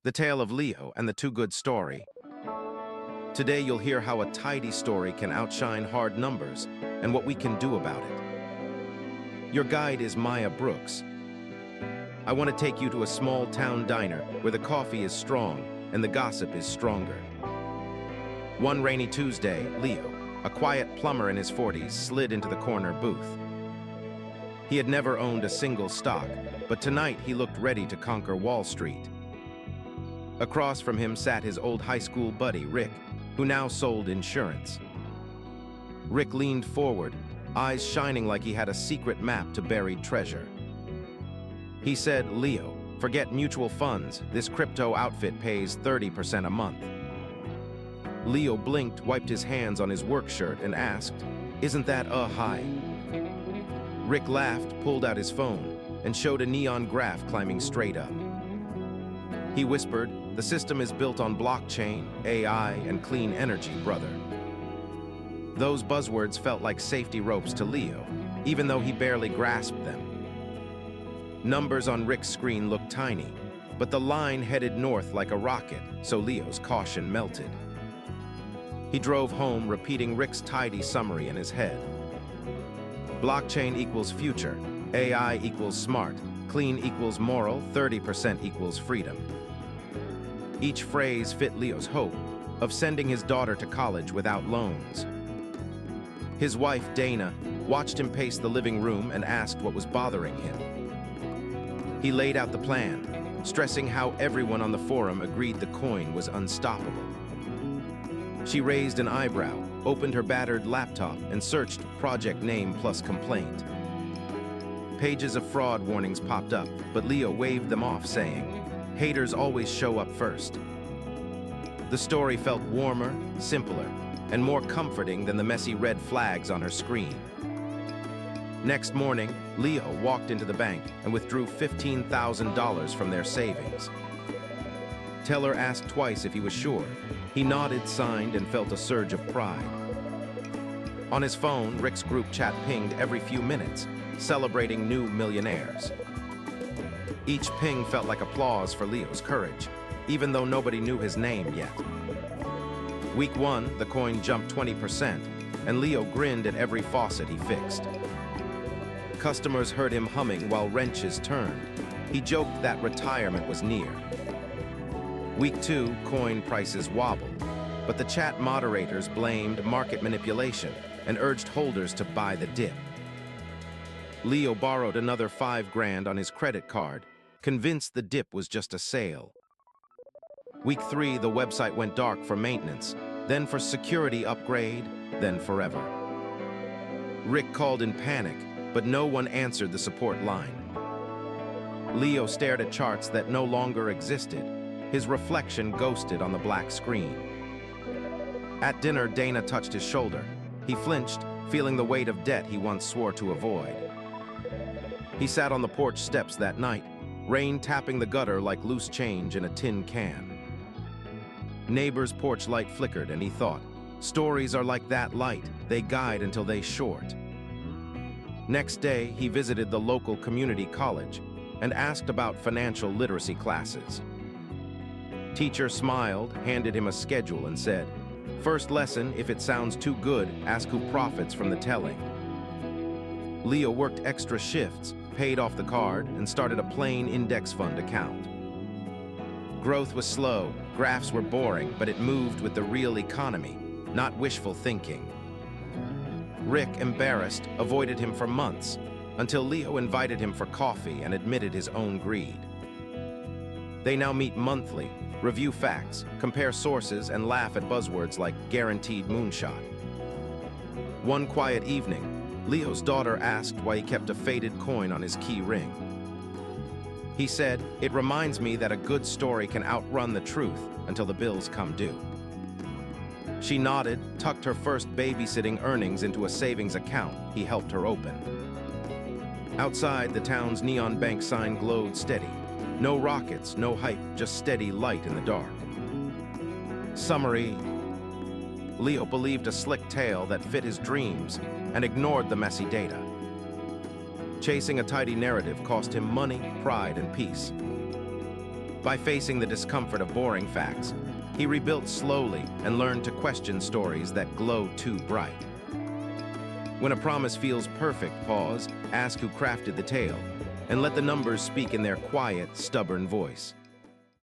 The Tale of Leo and the Too Good Story. Today you'll hear how a tidy story can outshine hard numbers and what we can do about it. Your guide is Maya Brooks. I want to take you to a small town diner where the coffee is strong and the gossip is stronger. One rainy Tuesday, Leo, a quiet plumber in his 40s, slid into the corner booth. He had never owned a single stock, but tonight he looked ready to conquer Wall Street. Across from him sat his old high school buddy, Rick, who now sold insurance. Rick leaned forward, eyes shining like he had a secret map to buried treasure. He said, "Leo, forget mutual funds. This crypto outfit pays 30% a month." Leo blinked, wiped his hands on his work shirt, and asked, "Isn't that a high?" Rick laughed, pulled out his phone, and showed a neon graph climbing straight up. He whispered, "The system is built on blockchain, AI, and clean energy, brother." Those buzzwords felt like safety ropes to Leo, even though he barely grasped them. Numbers on Rick's screen looked tiny, but the line headed north like a rocket, so Leo's caution melted. He drove home, repeating Rick's tidy summary in his head. Blockchain equals future, AI equals smart, clean equals moral, 30% equals freedom. Each phrase fit Leo's hope of sending his daughter to college without loans. His wife, Dana, watched him pace the living room and asked what was bothering him. He laid out the plan, stressing how everyone on the forum agreed the coin was unstoppable. She raised an eyebrow, opened her battered laptop, and searched project name plus complaint. Pages of fraud warnings popped up, but Leo waved them off, saying, "Haters always show up first." The story felt warmer, simpler, and more comforting than the messy red flags on her screen. Next morning, Leo walked into the bank and withdrew $15,000 from their savings. Teller asked twice if he was sure. He nodded, signed, and felt a surge of pride. On his phone, Rick's group chat pinged every few minutes, celebrating new millionaires. Each ping felt like applause for Leo's courage, even though nobody knew his name yet. Week 1, the coin jumped 20%, and Leo grinned at every faucet he fixed. Customers heard him humming while wrenches turned. He joked that retirement was near. Week 2, coin prices wobbled, but the chat moderators blamed market manipulation and urged holders to buy the dip. Leo borrowed another $5,000 on his credit card, convinced the dip was just a sale. Week 3, the website went dark for maintenance, then for security upgrade, then forever. Rick called in panic, but no one answered the support line. Leo stared at charts that no longer existed, his reflection ghosted on the black screen. At dinner, Dana touched his shoulder. He flinched, feeling the weight of debt he once swore to avoid. He sat on the porch steps that night, rain tapping the gutter like loose change in a tin can. Neighbor's porch light flickered, and he thought, stories are like that light, they guide until they short. Next day, he visited the local community college and asked about financial literacy classes. Teacher smiled, handed him a schedule, and said, "First lesson, if it sounds too good, ask who profits from the telling." Leo worked extra shifts, paid off the card, and started a plain index fund account. Growth was slow, graphs were boring, but it moved with the real economy, not wishful thinking. Rick, embarrassed, avoided him for months, until Leo invited him for coffee and admitted his own greed. They now meet monthly, review facts, compare sources, and laugh at buzzwords like guaranteed moonshot. One quiet evening, Leo's daughter asked why he kept a faded coin on his key ring. He said, "It reminds me that a good story can outrun the truth until the bills come due." She nodded, tucked her first babysitting earnings into a savings account he helped her open. Outside, the town's neon bank sign glowed steady. No rockets, no hype, just steady light in the dark. Summary: Leo believed a slick tale that fit his dreams and ignored the messy data. Chasing a tidy narrative cost him money, pride, and peace. By facing the discomfort of boring facts, he rebuilt slowly and learned to question stories that glow too bright. When a promise feels perfect, pause, ask who crafted the tale, and let the numbers speak in their quiet, stubborn voice.